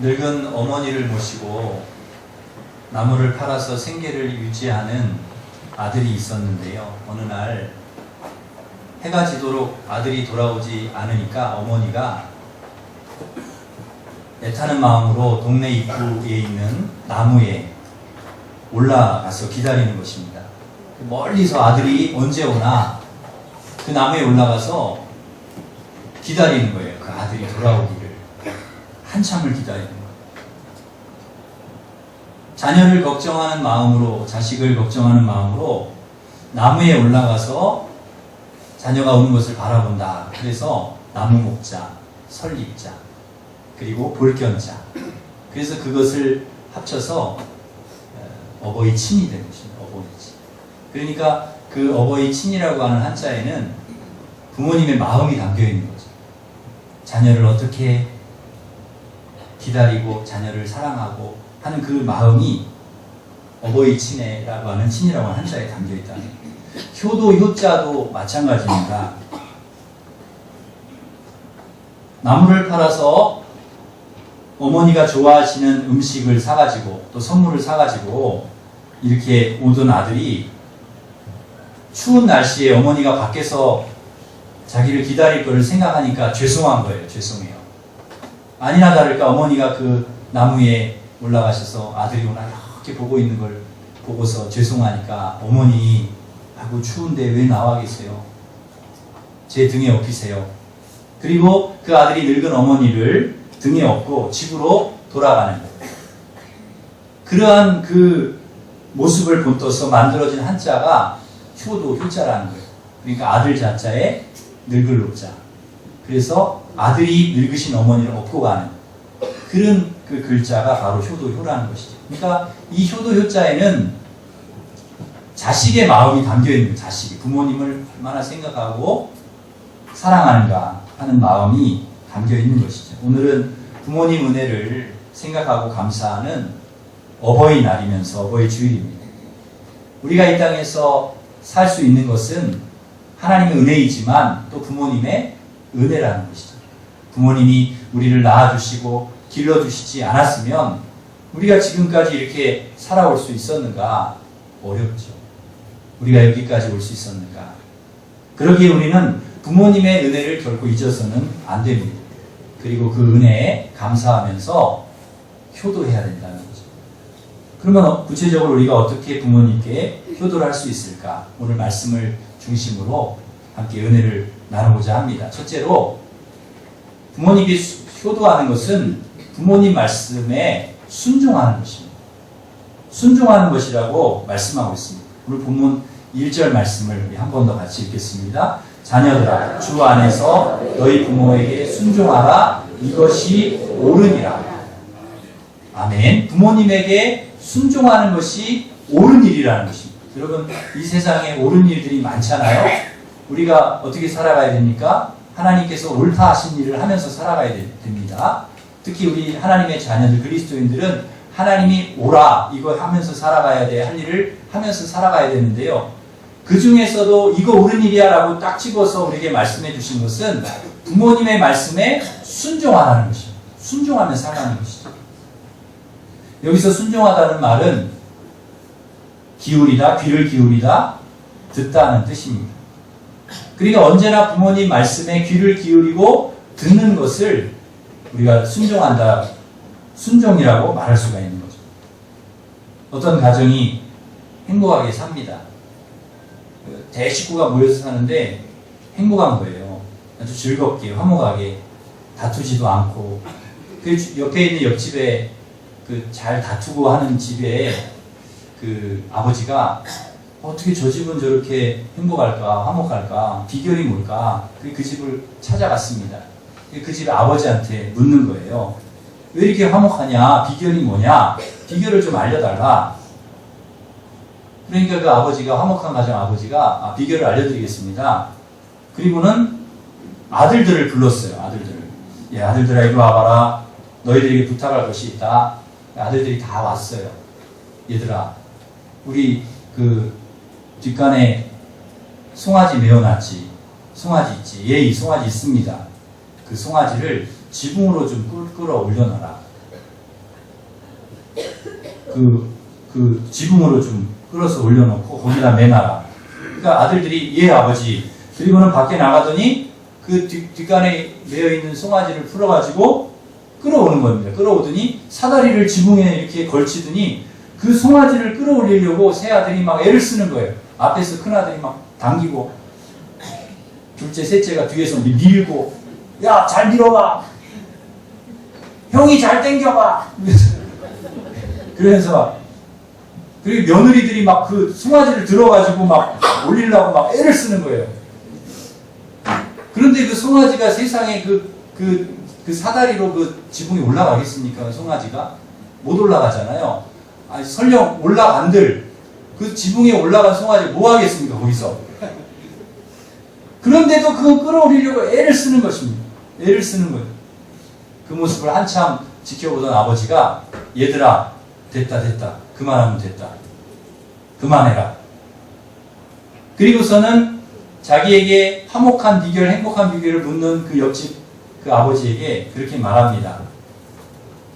늙은 어머니를 모시고 나무를 팔아서 생계를 유지하는 아들이 있었는데요. 어느 날 해가 지도록 아들이 돌아오지 않으니까 어머니가 애타는 마음으로 동네 입구에 있는 나무에 올라가서 기다리는 것입니다. 멀리서 아들이 언제 오나 그 나무에 올라가서 기다리는 거예요. 그 아들이 돌아오기를 한참을 기다리는 거예요. 자녀를 걱정하는 마음으로, 자식을 걱정하는 마음으로 나무에 올라가서 자녀가 오는 것을 바라본다. 그래서 나무 목자, 설립자, 그리고 볼견자. 그래서 그것을 합쳐서 어버이 친이 된 것입니다. 어버이 친. 그러니까 그 어버이 친이라고 하는 한자에는 부모님의 마음이 담겨 있는 거죠. 자녀를 어떻게 기다리고 자녀를 사랑하고 하는 그 마음이 어버이 친애라고 하는 친이라고 하는 한자에 담겨 있다는 거예요. 효도, 효자도 마찬가지입니다. 나무를 팔아서 어머니가 좋아하시는 음식을 사가지고 또 선물을 사가지고 이렇게 오던 아들이 추운 날씨에 어머니가 밖에서 자기를 기다릴 거를 생각하니까 죄송한 거예요. 죄송해요. 아니나 다를까 어머니가 그 나무에 올라가셔서 아들이 오나 이렇게 보고 있는 걸 보고서 죄송하니까 어머니 아이고 추운데 왜 나와 계세요? 제 등에 업히세요. 그리고 그 아들이 늙은 어머니를 등에 업고 집으로 돌아가는 거예요. 그러한 그 모습을 본떠서 만들어진 한자가 효도, 효자라는 거예요. 그러니까 아들 자자에 늙을 노자. 그래서 아들이 늙으신 어머니를 업고 가는 그런 그 글자가 바로 효도, 효라는 것이죠. 그러니까 이 효도, 효자에는 자식의 마음이 담겨있는 거예요. 자식이 부모님을 얼마나 생각하고 사랑하는가 하는 마음이 담겨있는 것이죠. 오늘은 부모님 은혜를 생각하고 감사하는 어버이날이면서 어버이 주일입니다. 우리가 이 땅에서 살 수 있는 것은 하나님의 은혜이지만 또 부모님의 은혜라는 것이죠. 부모님이 우리를 낳아주시고 길러주시지 않았으면 우리가 지금까지 이렇게 살아올 수 있었는가? 어렵죠. 우리가 여기까지 올 수 있었는가? 그러기에 우리는 부모님의 은혜를 결코 잊어서는 안 됩니다. 그리고 그 은혜에 감사하면서 효도해야 된다는 거죠. 그러면 구체적으로 우리가 어떻게 부모님께 효도를 할 수 있을까? 오늘 말씀을 중심으로 함께 은혜를 나누고자 합니다. 첫째로 부모님이 효도하는 것은 부모님 말씀에 순종하는 것입니다. 순종하는 것이라고 말씀하고 있습니다. 오늘 본문 1절 말씀을 우리 한 번 더 같이 읽겠습니다. 자녀들아 주 안에서 너희 부모에게 순종하라. 이것이 옳으니라. 아멘. 부모님에게 순종하는 것이 옳은 일이라는 것입니다. 여러분 이 세상에 옳은 일들이 많잖아요. 우리가 어떻게 살아가야 됩니까? 하나님께서 옳다 하신 일을 하면서 살아가야 됩니다. 특히 우리 하나님의 자녀들 그리스도인들은 하나님이 옳아 이거 하면서 살아가야 돼 할 일을 하면서 살아가야 되는데요. 그 중에서도 이거 옳은 일이야 라고 딱 집어서 우리에게 말씀해 주신 것은 부모님의 말씀에 순종하라는 것입니다. 순종하며 살아가는 것이죠. 여기서 순종하다는 말은 기울이다, 귀를 기울이다, 듣다는 뜻입니다. 그러니까 언제나 부모님 말씀에 귀를 기울이고 듣는 것을 우리가 순종한다, 순종이라고 말할 수가 있는 거죠. 어떤 가정이 행복하게 삽니다. 대식구가 모여서 사는데 행복한 거예요. 아주 즐겁게, 화목하게, 다투지도 않고. 그 옆에 있는 옆집에 그 잘 다투고 하는 집에 그 아버지가 어떻게 저 집은 저렇게 행복할까, 화목할까, 비결이 뭘까? 그 집을 찾아갔습니다. 그 집의 아버지한테 묻는 거예요. 왜 이렇게 화목하냐? 비결이 뭐냐? 비결을 좀 알려달라. 그러니까 그 아버지가, 화목한 가정 아버지가 비결을 알려드리겠습니다. 그리고는 아들들을 불렀어요. 아들들을. 예, 아들들아 이리 와봐라. 너희들에게 부탁할 것이 있다. 아들들이 다 왔어요. 얘들아, 우리 그 뒷간에 송아지 메어놨지. 송아지 있지. 예, 이 송아지 있습니다. 그 송아지를 지붕으로 좀 끌어 올려놔라. 그 지붕으로 좀 끌어서 올려놓고 거기다 매놔라. 그러니까 아들들이 예 아버지. 그리고는 밖에 나가더니 그 뒷간에 매어있는 송아지를 풀어가지고 끌어오는 겁니다. 끌어오더니 사다리를 지붕에 이렇게 걸치더니 그 송아지를 끌어올리려고 새 아들이 막 애를 쓰는 거예요. 앞에서 큰 아들이 막 당기고 둘째 셋째가 뒤에서 밀고 야 잘 밀어봐. 형이 잘 당겨봐. 그래서 그리고 며느리들이 막 그 송아지를 들어가지고 막 올리려고 막 애를 쓰는 거예요. 그런데 그 송아지가 세상에 그 사다리로 그 지붕에 올라가겠습니까? 송아지가 못 올라가잖아요. 아니 설령 올라간들 그 지붕에 올라간 송아지 뭐 하겠습니까? 거기서. 그런데도 그거 끌어올리려고 애를 쓰는 것입니다. 애를 쓰는 거예요. 그 모습을 한참 지켜보던 아버지가 얘들아 됐다 그만하면 됐다. 그만해라. 그리고서는 자기에게 화목한 비결, 행복한 비결을 묻는 그 옆집 그 아버지에게 그렇게 말합니다.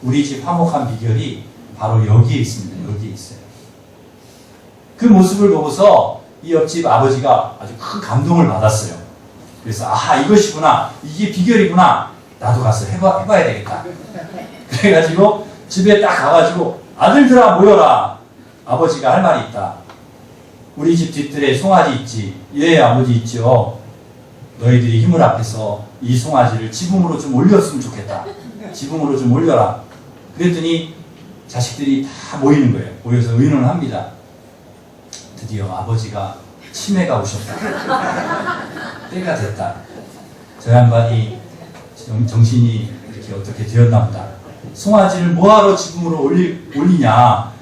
우리 집 화목한 비결이 바로 여기에 있습니다. 여기에 있어요. 그 모습을 보고서 이 옆집 아버지가 아주 큰 감동을 받았어요. 그래서 아 이것이구나. 이게 비결이구나. 나도 가서 해봐야 되겠다. 그래가지고 집에 딱 가가지고 아들들아 모여라. 아버지가 할 말이 있다. 우리 집 뒷뜰에 송아지 있지. 예 아버지 있죠. 너희들이 힘을 합해서 이 송아지를 지붕으로 좀 올렸으면 좋겠다. 지붕으로 좀 올려라. 그랬더니 자식들이 다 모이는 거예요. 모여서 의논을 합니다. 드디어 아버지가 치매가 오셨다. 때가 됐다. 저 양반이 정신이 이렇게 어떻게 되었나 보다. 송아지를 뭐하러 지붕으로 올리냐.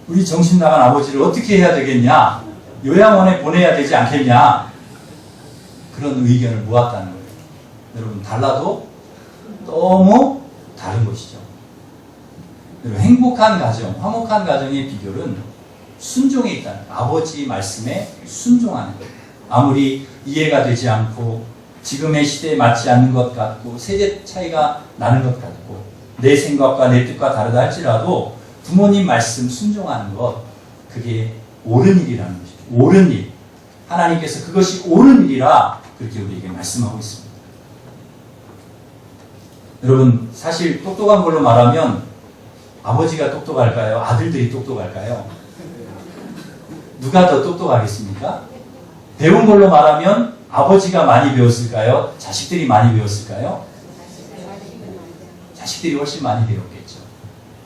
우리 정신 나간 아버지를 어떻게 해야 되겠냐. 요양원에 보내야 되지 않겠냐. 그런 의견을 모았다는 거예요. 여러분 달라도 너무 다른 것이죠. 행복한 가정, 화목한 가정의 비결은 순종에 있다는 거예요. 아버지 말씀에 순종하는 거예요. 아무리 이해가 되지 않고 지금의 시대에 맞지 않는 것 같고 세대 차이가 나는 것 같고 내 생각과 내 뜻과 다르다 할지라도 부모님 말씀 순종하는 것 그게 옳은 일이라는 것이죠. 옳은 일. 하나님께서 그것이 옳은 일이라 그렇게 우리에게 말씀하고 있습니다. 여러분 사실 똑똑한 걸로 말하면 아버지가 똑똑할까요? 아들들이 똑똑할까요? 누가 더 똑똑하겠습니까? 배운 걸로 말하면 아버지가 많이 배웠을까요? 자식들이 많이 배웠을까요? 자식들이 훨씬 많이 배웠겠죠.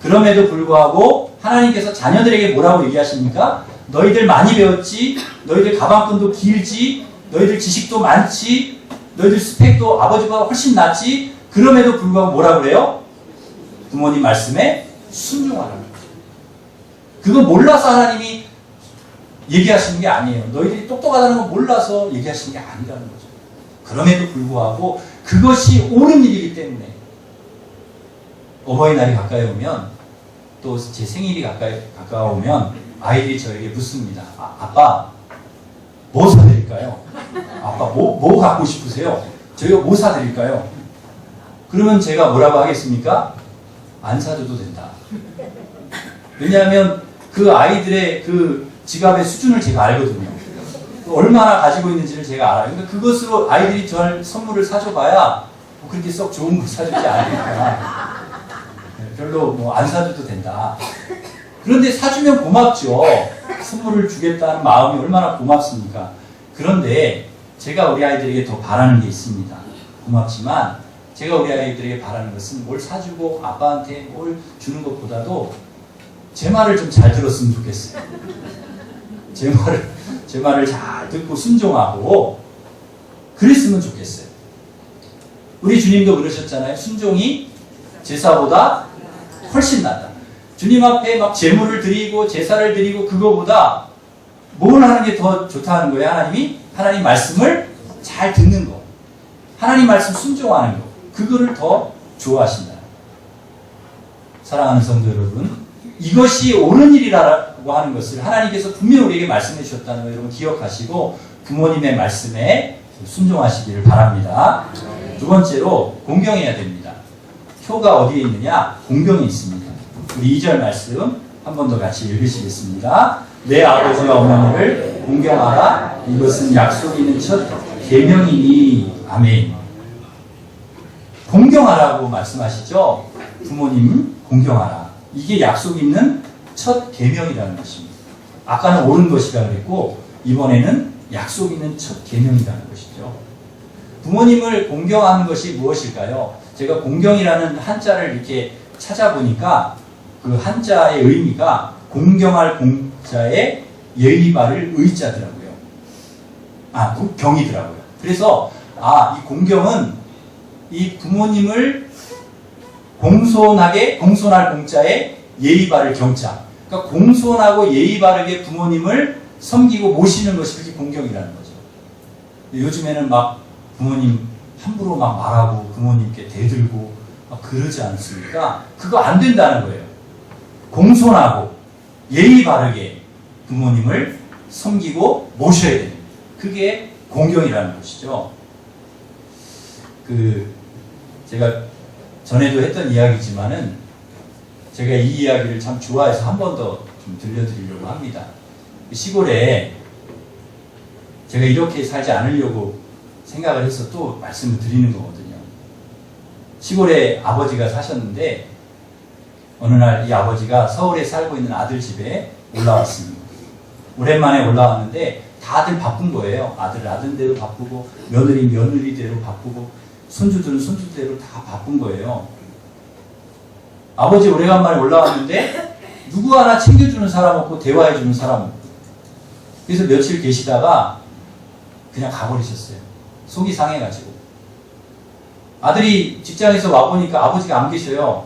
그럼에도 불구하고 하나님께서 자녀들에게 뭐라고 얘기하십니까? 너희들 많이 배웠지? 너희들 가방끈도 길지? 너희들 지식도 많지? 너희들 스펙도 아버지보다 훨씬 낫지? 그럼에도 불구하고 뭐라 그래요? 부모님 말씀에 순종하라는 거죠. 그거 몰라서 하나님이 얘기하시는 게 아니에요. 너희들이 똑똑하다는 거 몰라서 얘기하시는 게 아니라는 거죠. 그럼에도 불구하고 그것이 옳은 일이기 때문에 어버이날이 가까이 오면 또 제 생일이 가까워오면 아이들이 저에게 묻습니다. 아빠 뭐 사드릴까요? 아빠 뭐 갖고 싶으세요? 저희가 뭐 사드릴까요? 그러면 제가 뭐라고 하겠습니까? 안 사줘도 된다. 왜냐하면 그 아이들의 그 지갑의 수준을 제가 알거든요. 얼마나 가지고 있는지를 제가 알아요. 그러니까 그것으로 아이들이 절 선물을 사줘봐야 뭐 그렇게 썩 좋은 거 사주지 않으니까 별로 뭐 안 사줘도 된다. 그런데 사주면 고맙죠. 선물을 주겠다는 마음이 얼마나 고맙습니까? 그런데 제가 우리 아이들에게 더 바라는 게 있습니다. 고맙지만 제가 우리 아이들에게 바라는 것은 뭘 사주고 아빠한테 뭘 주는 것보다도 제 말을 좀 잘 들었으면 좋겠어요. 제 말을 잘 듣고 순종하고 그랬으면 좋겠어요. 우리 주님도 그러셨잖아요. 순종이 제사보다 훨씬 낫다. 주님 앞에 막 제물을 드리고 제사를 드리고 그거보다 뭘 하는 게 더 좋다는 거예요. 하나님이 하나님 말씀을 잘 듣는 거, 하나님 말씀 순종하는 거, 그거를 더 좋아하신다. 사랑하는 성도 여러분, 이것이 옳은 일이라고 하는 것을 하나님께서 분명히 우리에게 말씀해 주셨다는 거 여러분 기억하시고 부모님의 말씀에 순종하시기를 바랍니다. 두 번째로 공경해야 됩니다. 표가 어디에 있느냐? 공경에 있습니다. 우리 2절 말씀 한 번 더 같이 읽으시겠습니다. 내 아버지와 어머니를 공경하라. 이것은 약속이 있는 첫 계명이니. 아멘. 공경하라고 말씀하시죠. 부모님 공경하라. 이게 약속이 있는 첫 계명이라는 것입니다. 아까는 옳은 것이라 그랬고 이번에는 약속이 있는 첫 계명이라는 것이죠. 부모님을 공경하는 것이 무엇일까요? 제가 공경이라는 한자를 이렇게 찾아보니까 그 한자의 의미가 공경할 공자에 예의 바를 의자더라고요. 경이더라고요. 그래서 이 공경은 이 부모님을 공손할 공자에 예의 바를 경자. 그러니까 공손하고 예의 바르게 부모님을 섬기고 모시는 것이 그게 공경이라는 거죠. 요즘에는 막 부모님 함부로 막 말하고 부모님께 대들고 막 그러지 않습니까? 그거 안 된다는 거예요. 공손하고 예의 바르게 부모님을 섬기고 모셔야 됩니다. 그게 공경이라는 것이죠. 제가 전에도 했던 이야기지만은 제가 이 이야기를 참 좋아해서 한 번 더 좀 들려드리려고 합니다. 시골에 제가 이렇게 살지 않으려고 생각을 해서 또 말씀을 드리는 거거든요. 시골에 아버지가 사셨는데 어느 날 이 아버지가 서울에 살고 있는 아들 집에 올라왔습니다. 오랜만에 올라왔는데 다들 바쁜 거예요. 아들은 아들대로 바쁘고 며느리 며느리대로 바쁘고 손주들은 손주대로 다 바쁜 거예요. 아버지 오래간만에 올라왔는데 누구 하나 챙겨주는 사람 없고 대화해주는 사람 없고 그래서 며칠 계시다가 그냥 가버리셨어요. 속이 상해가지고. 아들이 직장에서 와보니까 아버지가 안 계셔요.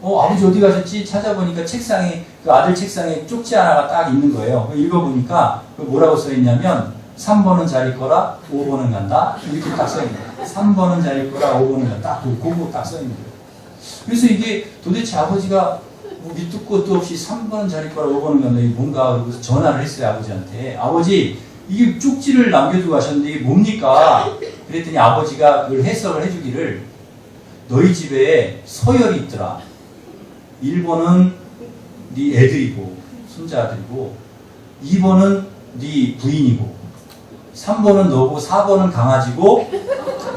아버지 어디 가셨지? 찾아보니까 책상에, 그 아들 책상에 쪽지 하나가 딱 있는 거예요. 읽어보니까 뭐라고 써있냐면 3번은 잘 있거라, 5번은 간다. 이렇게 딱 써있는 거예요. 3번은 잘 있거라, 5번은 간다. 그거 딱 써있는 거예요. 그래서 이게 도대체 아버지가 밑도 끝도 없이 3번은 잘 있거라, 5번은 간다. 이게 뭔가 그러고서 전화를 했어요, 아버지한테. 아버지, 이게 쪽지를 남겨두고 가셨는데 이게 뭡니까? 그랬더니 아버지가 그걸 해석을 해주기를 너희 집에 서열이 있더라. 1번은 네 애들이고 손자들이고 2번은 네 부인이고 3번은 너고 4번은 강아지고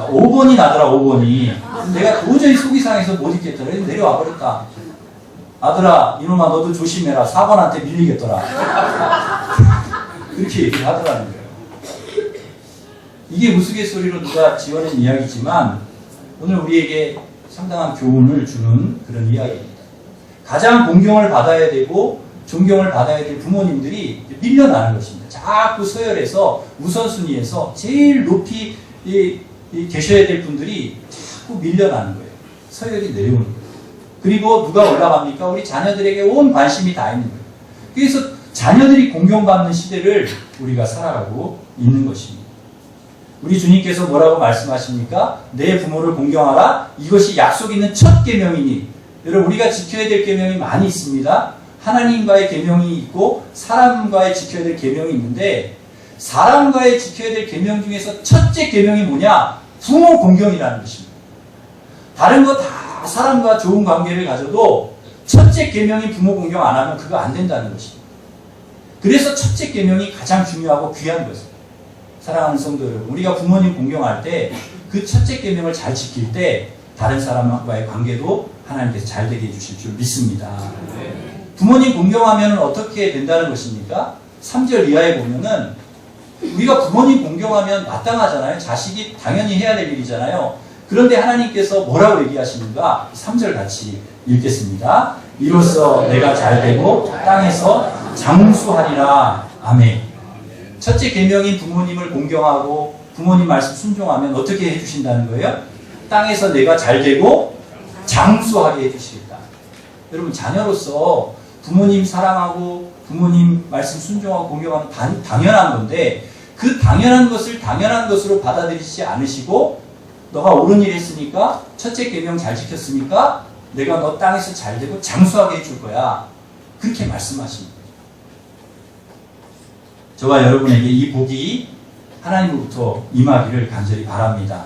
5번이 나더라. 5번이 내가 도저히 속이 상해서 못 있겠더라. 그래서 내려와 버렸다. 아들아 이놈아 너도 조심해라. 4번한테 밀리겠더라. 그렇게 얘기를 하더라는 거예요. 이게 우스갯소리로 누가 지어낸 이야기지만 오늘 우리에게 상당한 교훈을 주는 그런 이야기입니다. 가장 공경을 받아야 되고 존경을 받아야 될 부모님들이 밀려나는 것입니다. 자꾸 서열에서 우선순위에서 제일 높이 계셔야 될 분들이 자꾸 밀려나는 거예요. 서열이 내려오는 거예요. 그리고 누가 올라갑니까? 우리 자녀들에게 온 관심이 다 있는 거예요. 그래서 자녀들이 공경받는 시대를 우리가 살아가고 있는 것입니다. 우리 주님께서 뭐라고 말씀하십니까? 내 부모를 공경하라. 이것이 약속 있는 첫 계명이니. 여러분 우리가 지켜야 될 계명이 많이 있습니다. 하나님과의 계명이 있고 사람과의 지켜야 될 계명이 있는데 사람과의 지켜야 될 계명 중에서 첫째 계명이 뭐냐? 부모 공경이라는 것입니다. 다른 거 다 사람과 좋은 관계를 가져도 첫째 계명이 부모 공경 안 하면 그거 안 된다는 것입니다. 그래서 첫째 계명이 가장 중요하고 귀한 것입니다. 사랑하는 성도 여러분, 우리가 부모님 공경할 때 그 첫째 계명을 잘 지킬 때 다른 사람과의 관계도 하나님께서 잘 되게 해주실 줄 믿습니다. 부모님 공경하면 어떻게 된다는 것입니까? 3절 이하에 보면은 우리가 부모님 공경하면 마땅하잖아요. 자식이 당연히 해야 될 일이잖아요. 그런데 하나님께서 뭐라고 얘기하시는가? 3절 같이 읽겠습니다. 이로써 내가 잘되고 땅에서 장수하리라. 아멘. 첫째 계명인 부모님을 공경하고 부모님 말씀 순종하면 어떻게 해주신다는 거예요? 땅에서 내가 잘되고 장수하게 해주시겠다. 여러분 자녀로서 부모님 사랑하고 부모님 말씀 순종하고 공경하면 당연한 건데 그 당연한 것을 당연한 것으로 받아들이지 않으시고 너가 옳은 일 했으니까 첫째 계명 잘 지켰으니까 내가 너 땅에서 잘되고 장수하게 해줄 거야. 그렇게 말씀하십니다. 저와 여러분에게 이 복이 하나님으로부터 임하기를 간절히 바랍니다.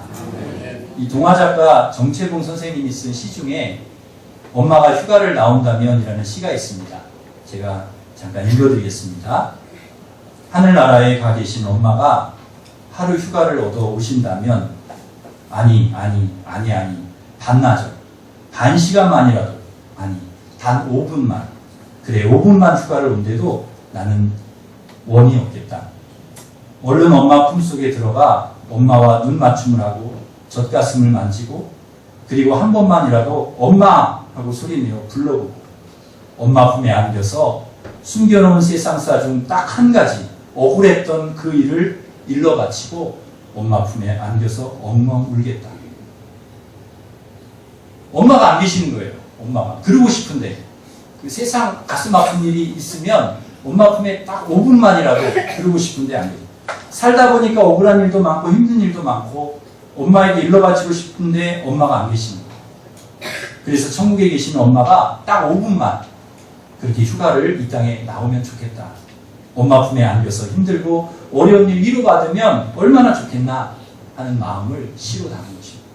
이 동화작가 정채봉 선생님이 쓴 시 중에 엄마가 휴가를 나온다면 이라는 시가 있습니다. 제가 잠깐 읽어드리겠습니다. 하늘나라에 가 계신 엄마가 하루 휴가를 얻어 오신다면 아니 반나절 반 시간만이라도 아니 단 5분만 그래 5분만 휴가를 온데도 나는 원이 없겠다. 얼른 엄마 품속에 들어가 엄마와 눈 맞춤을 하고 젖가슴을 만지고 그리고 한 번만이라도 엄마 하고 소리내어 불러보고 엄마 품에 안겨서 숨겨놓은 세상사 중 딱 한 가지 억울했던 그 일을 일러 바치고 엄마 품에 안겨서 엉엉 울겠다. 엄마가 안 계시는 거예요. 엄마가. 그러고 싶은데 그 세상 가슴 아픈 일이 있으면 엄마 품에 딱 5분만이라도 그러고 싶은데 안 돼요. 살다 보니까 억울한 일도 많고 힘든 일도 많고 엄마에게 일러 바치고 싶은데 엄마가 안 계십니다. 그래서 천국에 계신 엄마가 딱 5분만 그렇게 휴가를 이 땅에 나오면 좋겠다. 엄마 품에 안겨서 힘들고 어려운 일 위로받으면 얼마나 좋겠나 하는 마음을 시로 담은 것입니다.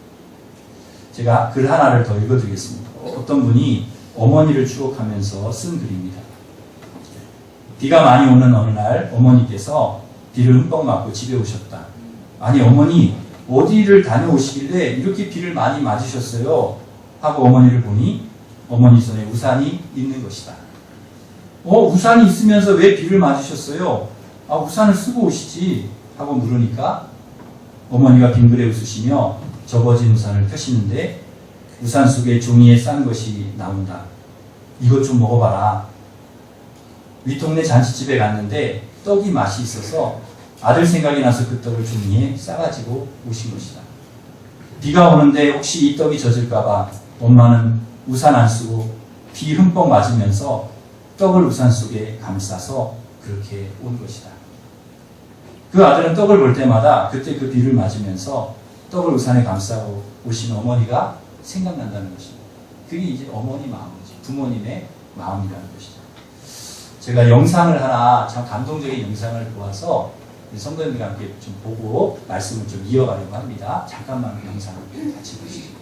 제가 글 하나를 더 읽어드리겠습니다. 어떤 분이 어머니를 추억하면서 쓴 글입니다. 비가 많이 오는 어느 날 어머니께서 비를 흠뻑 맞고 집에 오셨다. 아니 어머니 어디를 다녀오시길래 이렇게 비를 많이 맞으셨어요? 하고 어머니를 보니 어머니 손에 우산이 있는 것이다. 우산이 있으면서 왜 비를 맞으셨어요? 우산을 쓰고 오시지 하고 물으니까 어머니가 빙그레 웃으시며 접어진 우산을 펴시는데 우산 속에 종이에 싼 것이 나온다. 이것 좀 먹어봐라. 윗동네 잔치집에 갔는데 떡이 맛이 있어서 아들 생각이 나서 그 떡을 종이에 싸가지고 오신 것이다. 비가 오는데 혹시 이 떡이 젖을까봐 엄마는 우산 안 쓰고 비 흠뻑 맞으면서 떡을 우산 속에 감싸서 그렇게 온 것이다. 그 아들은 떡을 볼 때마다 그때 그 비를 맞으면서 떡을 우산에 감싸고 오신 어머니가 생각난다는 것입니다. 그게 이제 어머니 마음이죠. 부모님의 마음이라는 것이죠. 제가 영상을 하나 참 감동적인 영상을 보아서 성도님들과 함께 좀 보고 말씀을 좀 이어가려고 합니다. 잠깐만 영상을 같이 보시죠.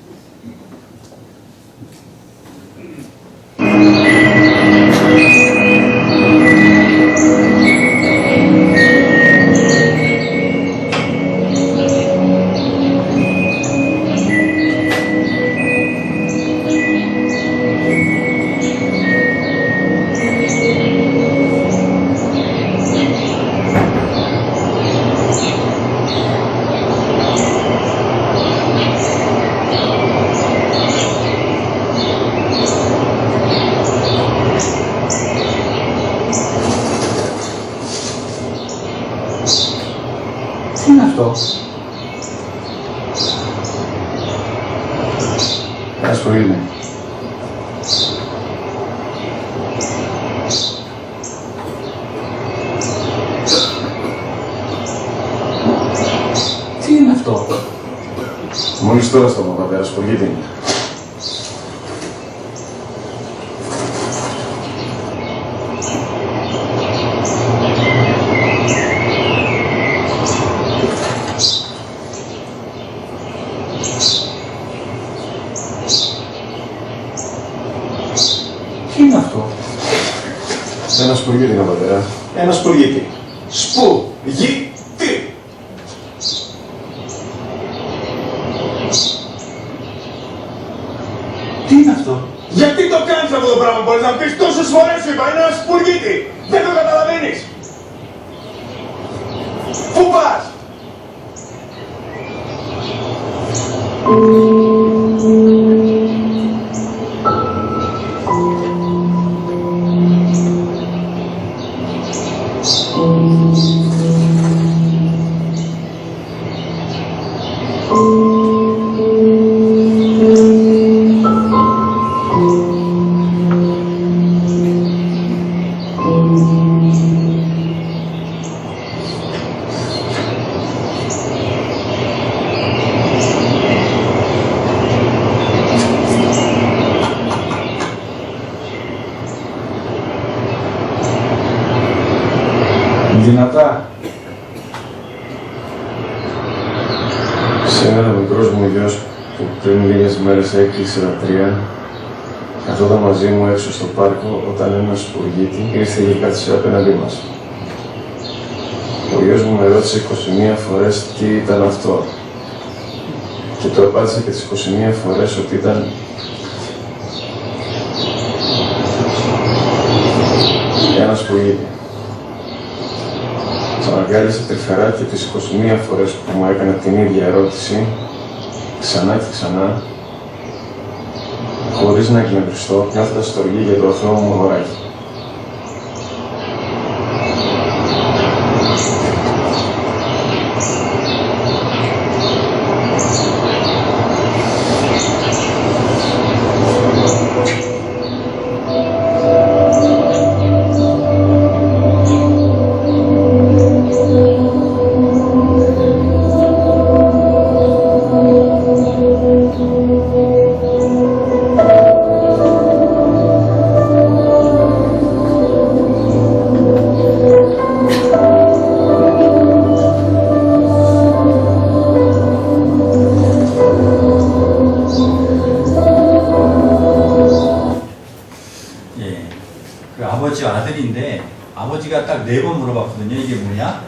That's for you, man. Τι είναι αυτό? Μόλις τώρα στο πατέρα σου, γιατί είναι. Τι είναι αυτό? Ένα σπουργίτη είναι, πατέρα. Ένα σπουργίτη. Σπουργίτη. Τι είναι αυτό? Γιατί το κάνεις αυτό το πράγμα, μπορείς να πεις τόσες φορές σου είπα, είναι ένα σπουργίτη. Δεν το καταλαβαίνεις. Πού πας? Δυνατά. Σήμερα ο μικρός μου γιος που πριν λίγες μέρες έκλεισε τα 3 Καθόταν μαζί μου έξω στο πάρκο όταν ένας σπουργίτη ήρθε και κάθισε απέναντί μας. Ο γιος μου με ρώτησε 21 φορές τι ήταν αυτό και το απάντησα και τις 21 φορές ότι ήταν ένα σπουργίτη. Ξαναγκάλισε τρυφερά και τις 21 φορές που μου έκανε την ίδια ερώτηση, ξανά και ξανά, χωρίς να εκνευριστώ, νιώθοντας στοργή για το αθώο μου αγοράκι. 아버지와 아들인데 아버지가 딱 4번 물어봤거든요. 이게 뭐냐?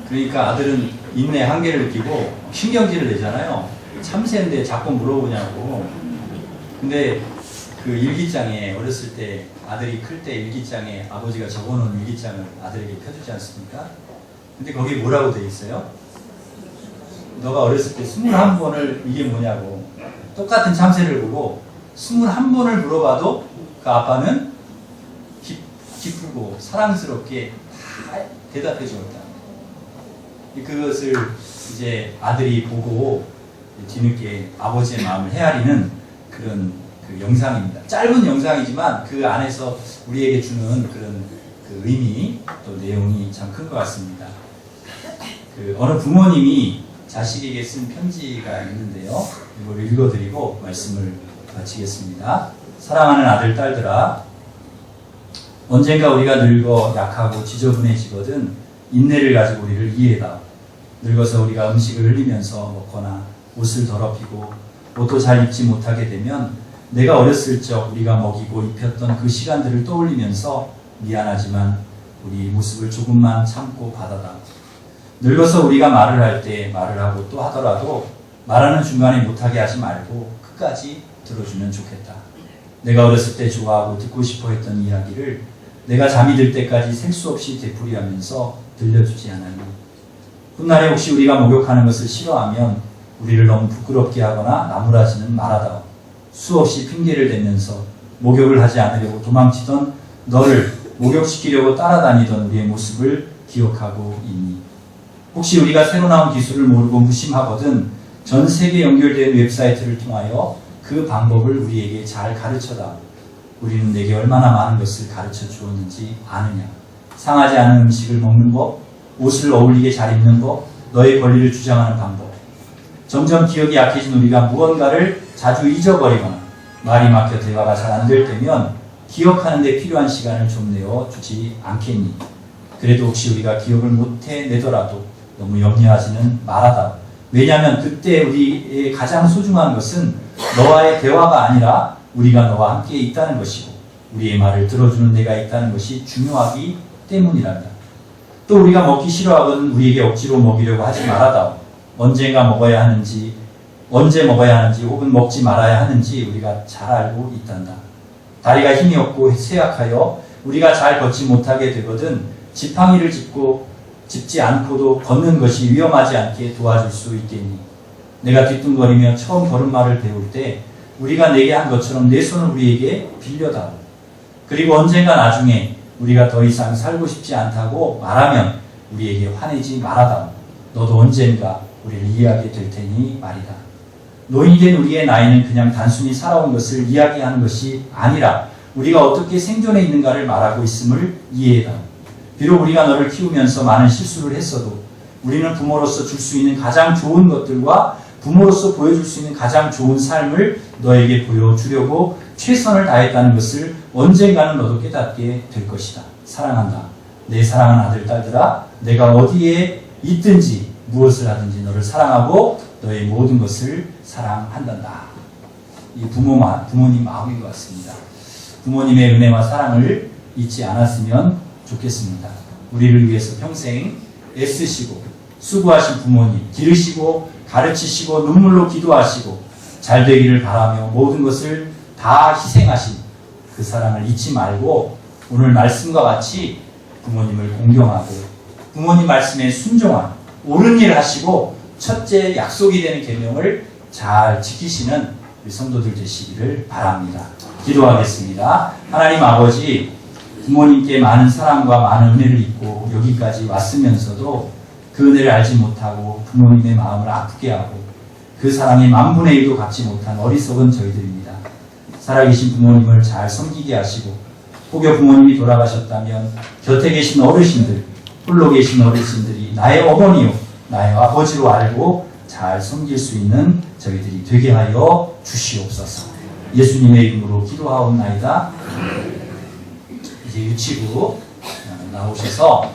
그러니까 아들은 인내 한계를 느끼고 신경질을 내잖아요. 참새인데 자꾸 물어보냐고. 근데 그 일기장에 어렸을 때 아들이 클 때 일기장에 아버지가 적어놓은 일기장을 아들에게 펴주지 않습니까? 근데 거기 뭐라고 돼 있어요? 너가 어렸을 때 21번을 이게 뭐냐고 똑같은 참새를 보고 21번을 물어봐도 그 아빠는 기쁘고 사랑스럽게 다 대답해 주었다. 그것을 이제 아들이 보고 뒤늦게 아버지의 마음을 헤아리는 그런 그 영상입니다. 짧은 영상이지만 그 안에서 우리에게 주는 그런 그 의미 또 내용이 참 큰 것 같습니다. 그 어느 부모님이 자식에게 쓴 편지가 있는데요. 이걸 읽어드리고 말씀을 마치겠습니다. 사랑하는 아들, 딸들아, 언젠가 우리가 늙어 약하고 지저분해지거든 인내를 가지고 우리를 이해해다. 늙어서 우리가 음식을 흘리면서 먹거나 옷을 더럽히고 옷도 잘 입지 못하게 되면 내가 어렸을 적 우리가 먹이고 입혔던 그 시간들을 떠올리면서 미안하지만 우리 모습을 조금만 참고 받아다. 늙어서 우리가 말을 할 때 말을 하고 또 하더라도 말하는 중간에 못하게 하지 말고 끝까지 들어주면 좋겠다. 내가 어렸을 때 좋아하고 듣고 싶어 했던 이야기를 내가 잠이 들 때까지 셀 수 없이 되풀이하면서 들려주지 않았니? 훗날에 혹시 우리가 목욕하는 것을 싫어하면 우리를 너무 부끄럽게 하거나 나무라지는 말하다. 수없이 핑계를 대면서 목욕을 하지 않으려고 도망치던 너를 목욕시키려고 따라다니던 우리의 모습을 기억하고 있니? 혹시 우리가 새로 나온 기술을 모르고 무심하거든 전 세계 연결된 웹사이트를 통하여 그 방법을 우리에게 잘 가르쳐다. 우리는 내게 얼마나 많은 것을 가르쳐 주었는지 아느냐? 상하지 않은 음식을 먹는 법, 옷을 어울리게 잘 입는 법, 너의 권리를 주장하는 방법. 점점 기억이 약해진 우리가 무언가를 자주 잊어버리거나 말이 막혀 대화가 잘 안 될 때면 기억하는 데 필요한 시간을 좀 내어 주지 않겠니? 그래도 혹시 우리가 기억을 못해 내더라도 너무 염려하지는 말아다. 왜냐하면 그때 우리의 가장 소중한 것은 너와의 대화가 아니라 우리가 너와 함께 있다는 것이고 우리의 말을 들어주는 데가 있다는 것이 중요하기 때문이란다. 또 우리가 먹기 싫어하거든 우리에게 억지로 먹이려고 하지 말아다. 언젠가 먹어야 하는지, 언제 먹어야 하는지 혹은 먹지 말아야 하는지 우리가 잘 알고 있단다. 다리가 힘이 없고 쇠약하여 우리가 잘 걷지 못하게 되거든 지팡이를 짚지 않고도 걷는 것이 위험하지 않게 도와줄 수 있겠니? 내가 뒤뚱거리며 처음 걸음마를 배울 때 우리가 내게 한 것처럼 내 손을 우리에게 빌려다오. 그리고 언젠가 나중에 우리가 더 이상 살고 싶지 않다고 말하면 우리에게 화내지 말아다오. 너도 언젠가 우리를 이해하게 될 테니 말이다. 노인이 된 우리의 나이는 그냥 단순히 살아온 것을 이야기하는 것이 아니라 우리가 어떻게 생존해 있는가를 말하고 있음을 이해해다오. 비록 우리가 너를 키우면서 많은 실수를 했어도 우리는 부모로서 줄 수 있는 가장 좋은 것들과 부모로서 보여줄 수 있는 가장 좋은 삶을 너에게 보여주려고 최선을 다했다는 것을 언젠가는 너도 깨닫게 될 것이다. 사랑한다. 내 사랑하는 아들, 딸들아, 내가 어디에 있든지 무엇을 하든지 너를 사랑하고 너의 모든 것을 사랑한단다. 이 부모님 마음인 것 같습니다. 부모님의 은혜와 사랑을 잊지 않았으면 좋겠습니다. 우리를 위해서 평생 애쓰시고 수고하신 부모님, 기르시고 가르치시고 눈물로 기도하시고 잘 되기를 바라며 모든 것을 다 희생하신 그 사랑을 잊지 말고 오늘 말씀과 같이 부모님을 공경하고 부모님 말씀에 순종한 옳은 일을 하시고 첫째 약속이 되는 계명을 잘 지키시는 우리 성도들 되시기를 바랍니다. 기도하겠습니다. 하나님 아버지, 부모님께 많은 사랑과 많은 은혜를 입고 여기까지 왔으면서도 그 은혜를 알지 못하고 부모님의 마음을 아프게 하고 그 사랑의 만분의 1도 갚지 못한 어리석은 저희들입니다. 살아계신 부모님을 잘 섬기게 하시고 혹여 부모님이 돌아가셨다면 곁에 계신 어르신들, 홀로 계신 어르신들이 나의 어머니요 나의 아버지로 알고 잘 섬길 수 있는 저희들이 되게 하여 주시옵소서. 예수님의 이름으로 기도하옵나이다. 이제 유치부 나오셔서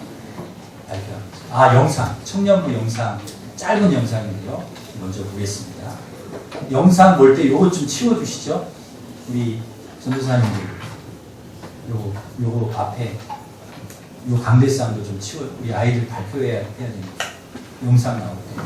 발표합니다. 영상, 청년부 영상, 짧은 영상인데요. 먼저 보겠습니다. 영상 볼 때 요것 좀 치워주시죠. 우리 전도사님들 요거 앞에 요 강대상도 좀 치워, 우리 아이들 발표해야 됩니다. 영상 나올 때.